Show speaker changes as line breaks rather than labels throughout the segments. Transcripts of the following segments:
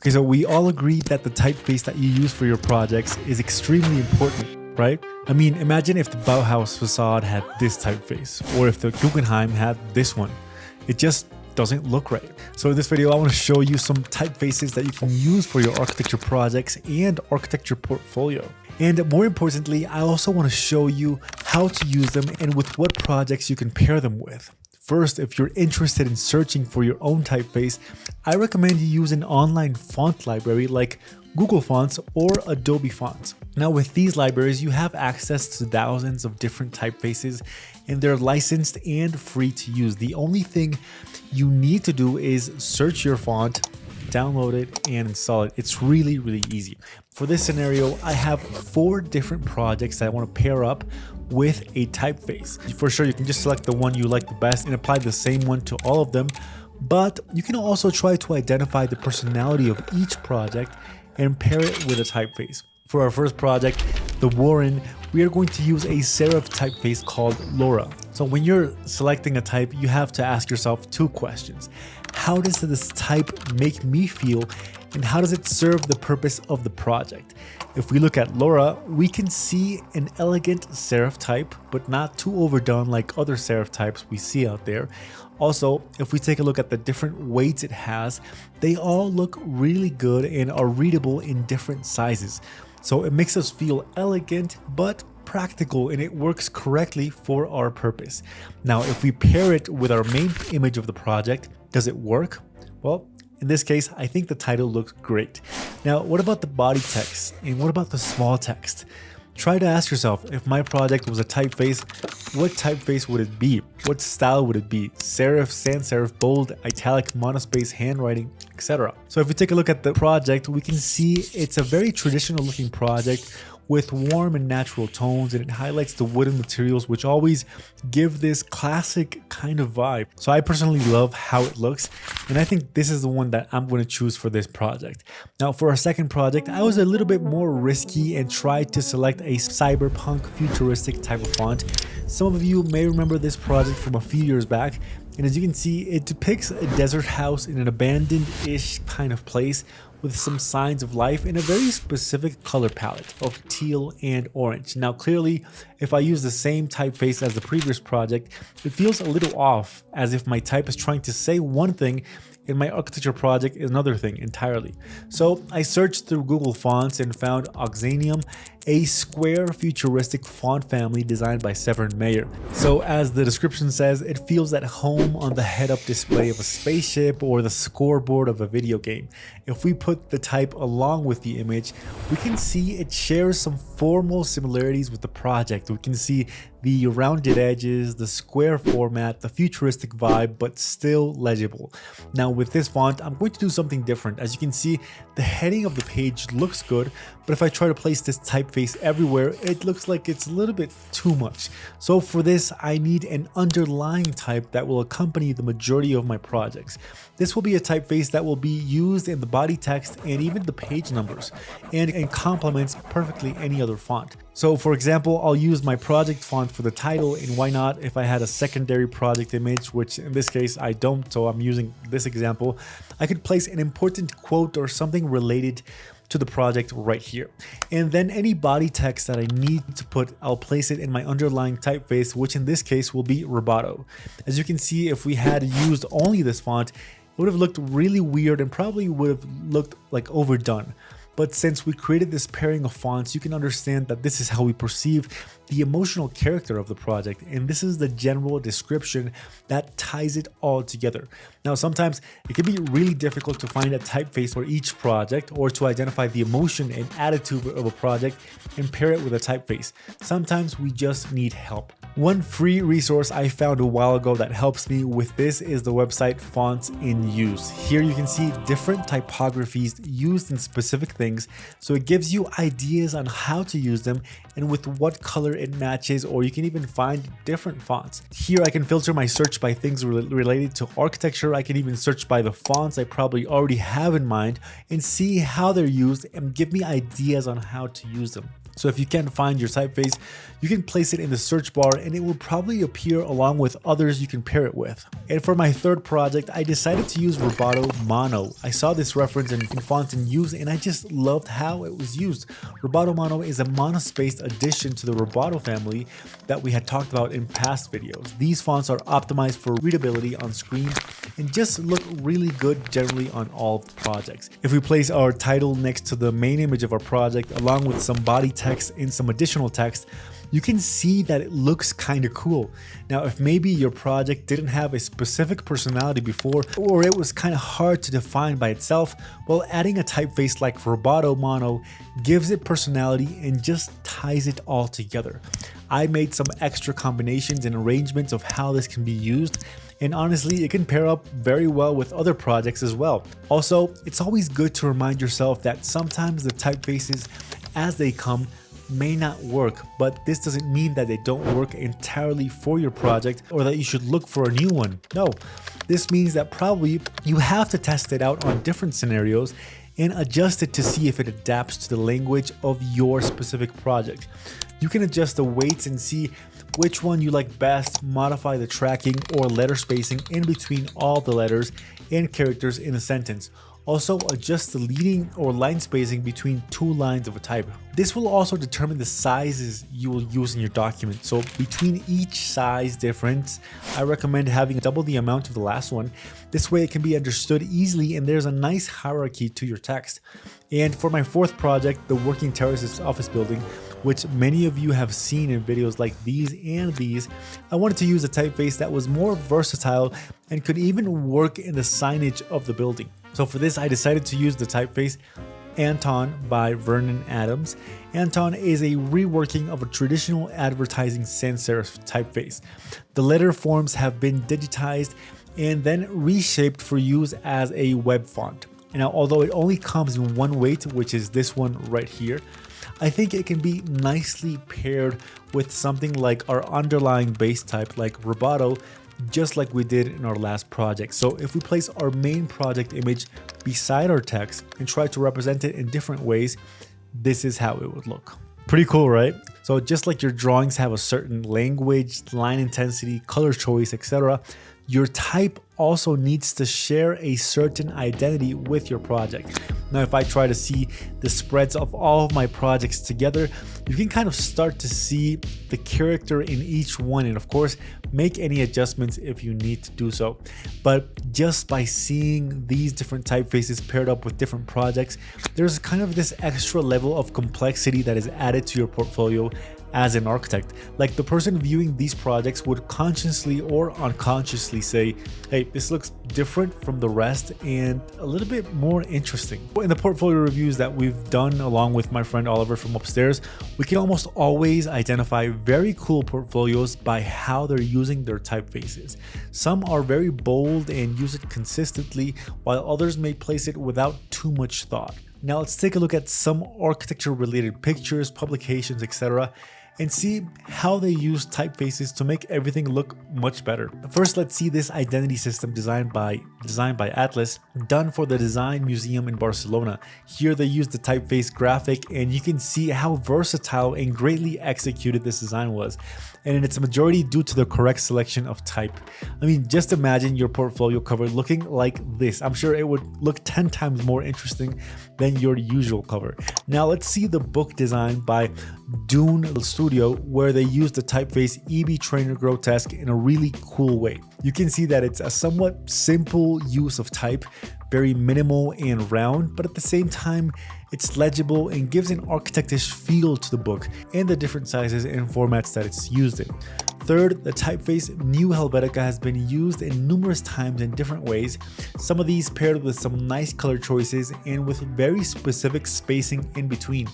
Okay, so we all agree that the typeface that you use for your projects is extremely important, right? I mean, imagine if the Bauhaus facade had this typeface, or if the Guggenheim had this one. It just doesn't look right. So in this video, I want to show you some typefaces that you can use for your architecture projects and architecture portfolio. And more importantly, I also want to show you how to use them and with what projects you can pair them with. First, if you're interested in searching for your own typeface, I recommend you use an online font library like Google Fonts or Adobe Fonts. Now with these libraries, you have access to thousands of different typefaces and they're licensed and free to use. The only thing you need to do is search your font, download it and install it. It's really, really easy. For this scenario, I have 4 different projects that I want to pair up with a typeface. For sure, you can just select the one you like the best and apply the same one to all of them, but you can also try to identify the personality of each project and pair it with a typeface. For our first project, the Warren, we are going to use a serif typeface called Laura. So when you're selecting a type, you have to ask yourself 2 questions. How does this type make me feel, and how does it serve the purpose of the project? If we look at Laura, we can see an elegant serif type, but not too overdone like other serif types we see out there. Also, if we take a look at the different weights it has, they all look really good and are readable in different sizes. So it makes us feel elegant, but practical, and it works correctly for our purpose. Now, if we pair it with our main image of the project, does it work? Well, in this case, I think the title looks great. Now, what about the body text? And what about the small text? Try to ask yourself, if my project was a typeface, what typeface would it be? What style would it be? Serif, sans serif, bold, italic, monospaced, handwriting, etc. So if we take a look at the project, we can see it's a very traditional looking project with warm and natural tones, and it highlights the wooden materials, which always give this classic kind of vibe. So I personally love how it looks, and I think this is the one that I'm going to choose for this project. Now for our second project, I was a little bit more risky and tried to select a cyberpunk futuristic type of font. Some of you may remember this project from a few years back, and as you can see, it depicts a desert house in an abandoned-ish kind of place with some signs of life in a very specific color palette of teal and orange. Now clearly, if I use the same typeface as the previous project, it feels a little off, as if my type is trying to say one thing and my architecture project is another thing entirely. So I searched through Google Fonts and found Oxanium, a square futuristic font family designed by Severin Mayer. So as the description says, it feels at home on the head-up display of a spaceship or the scoreboard of a video game. If we put the type along with the image, we can see it shares some formal similarities with the project. We can see the rounded edges, the square format, the futuristic vibe, but still legible. Now with this font, I'm going to do something different. As you can see, the heading of the page looks good, but if I try to place this typeface everywhere, it looks like it's a little bit too much. So for this, I need an underlying type that will accompany the majority of my projects. This will be a typeface that will be used in the body text and even the page numbers, and complements perfectly any other font. So for example, I'll use my project font for the title, and why not if I had a secondary project image, which in this case I don't, so I'm using this example. I could place an important quote or something related to the project right here. And then any body text that I need to put, I'll place it in my underlying typeface, which in this case will be Roboto. As you can see, if we had used only this font, it would have looked really weird and probably would have looked like overdone. But since we created this pairing of fonts, you can understand that this is how we perceive the emotional character of the project, and this is the general description that ties it all together. Now sometimes it can be really difficult to find a typeface for each project, or to identify the emotion and attitude of a project and pair it with a typeface. Sometimes we just need help. One free resource I found a while ago that helps me with this is the website Fonts in Use. Here you can see different typographies used in specific things, so it gives you ideas on how to use them and with what color it matches, or you can even find different fonts. Here I can filter my search by things related to architecture. I can even search by the fonts I probably already have in mind and see how they're used and give me ideas on how to use them. So if you can't find your typeface, you can place it in the search bar and it will probably appear along with others you can pair it with. And for my third project, I decided to use Roboto Mono. I saw this reference in fonts in use and I just loved how it was used. Roboto Mono is a monospaced addition to the Roboto family that we had talked about in past videos. These fonts are optimized for readability on screen and just look really good generally on all projects. If we place our title next to the main image of our project along with some body text and some additional text, you can see that it looks kind of cool. Now, if maybe your project didn't have a specific personality before, or it was kind of hard to define by itself, well, adding a typeface like Roboto Mono gives it personality and just ties it all together. I made some extra combinations and arrangements of how this can be used, and honestly, it can pair up very well with other projects as well. Also, it's always good to remind yourself that sometimes the typefaces as they come may not work, but this doesn't mean that they don't work entirely for your project or that you should look for a new one. No, this means that probably you have to test it out on different scenarios and adjust it to see if it adapts to the language of your specific project. You can adjust the weights and see which one you like best, modify the tracking or letter spacing in between all the letters and characters in a sentence. Also, adjust the leading or line spacing between two lines of a type. This will also determine the sizes you will use in your document. So between each size difference, I recommend having double the amount of the last one. This way it can be understood easily and there's a nice hierarchy to your text. And for my fourth project, the Working Terraces office building, which many of you have seen in videos like these and these, I wanted to use a typeface that was more versatile and could even work in the signage of the building. So for this, I decided to use the typeface Anton by Vernon Adams. Anton is a reworking of a traditional advertising sans serif typeface. The letter forms have been digitized and then reshaped for use as a web font. Now, although it only comes in one weight, which is this one right here, I think it can be nicely paired with something like our underlying base type like Roboto, just like we did in our last project. So if we place our main project image beside our text and try to represent it in different ways, this is how it would look. Pretty cool, right? So just like your drawings have a certain language, line intensity, color choice, etc., your type also needs to share a certain identity with your project. Now, if I try to see the spreads of all of my projects together, you can kind of start to see the character in each one, and of course, make any adjustments if you need to do so. But just by seeing these different typefaces paired up with different projects, there's kind of this extra level of complexity that is added to your portfolio as an architect. Like the person viewing these projects would consciously or unconsciously say, hey, this looks different from the rest and a little bit more interesting. In the portfolio reviews that we've done along with my friend Oliver from upstairs, we can almost always identify very cool portfolios by how they're using their typefaces. Some are very bold and use it consistently, while others may place it without too much thought. Now let's take a look at some architecture related pictures, publications, etc., and see how they use typefaces to make everything look much better. First, let's see this identity system designed by Atlas, done for the Design Museum in Barcelona. Here they use the typeface graphic and you can see how versatile and greatly executed this design was, and in its majority due to the correct selection of type. I mean, just imagine your portfolio cover looking like this. I'm sure it would look 10 times more interesting than your usual cover. Now let's see the book design by Dune Studio, where they use the typeface EB Trainer Grotesque in a really cool way. You can see that it's a somewhat simple use of type, very minimal and round, but at the same time it's legible and gives an architectish feel to the book and the different sizes and formats that it's used in. Third, the typeface New Helvetica has been used in numerous times in different ways, some of these paired with some nice color choices and with very specific spacing in between.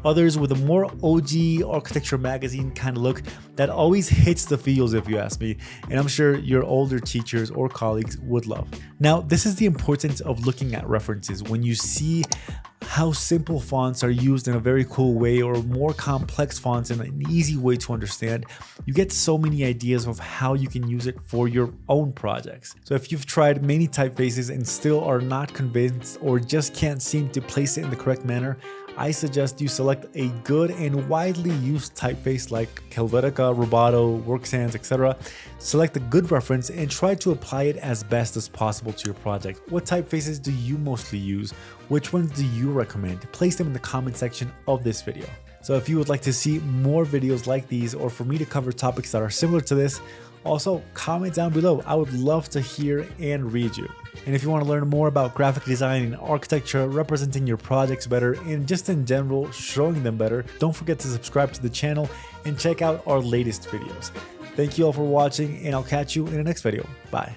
Others with a more OG architecture magazine kind of look that always hits the feels, if you ask me, and I'm sure your older teachers or colleagues would love. Now, this is the importance of looking at references. When you see how simple fonts are used in a very cool way or more complex fonts in an easy way to understand, you get so many ideas of how you can use it for your own projects. So if you've tried many typefaces and still are not convinced or just can't seem to place it in the correct manner, I suggest you select a good and widely used typeface like Helvetica, Roboto, WorkSans, etc. Select a good reference and try to apply it as best as possible to your project. What typefaces do you mostly use? Which ones do you recommend? Place them in the comment section of this video. So if you would like to see more videos like these, or for me to cover topics that are similar to this, also comment down below. I would love to hear and read you. And if you want to learn more about graphic design and architecture, representing your projects better, and just in general showing them better, don't forget to subscribe to the channel and check out our latest videos. Thank you all for watching, and I'll catch you in the next video. Bye.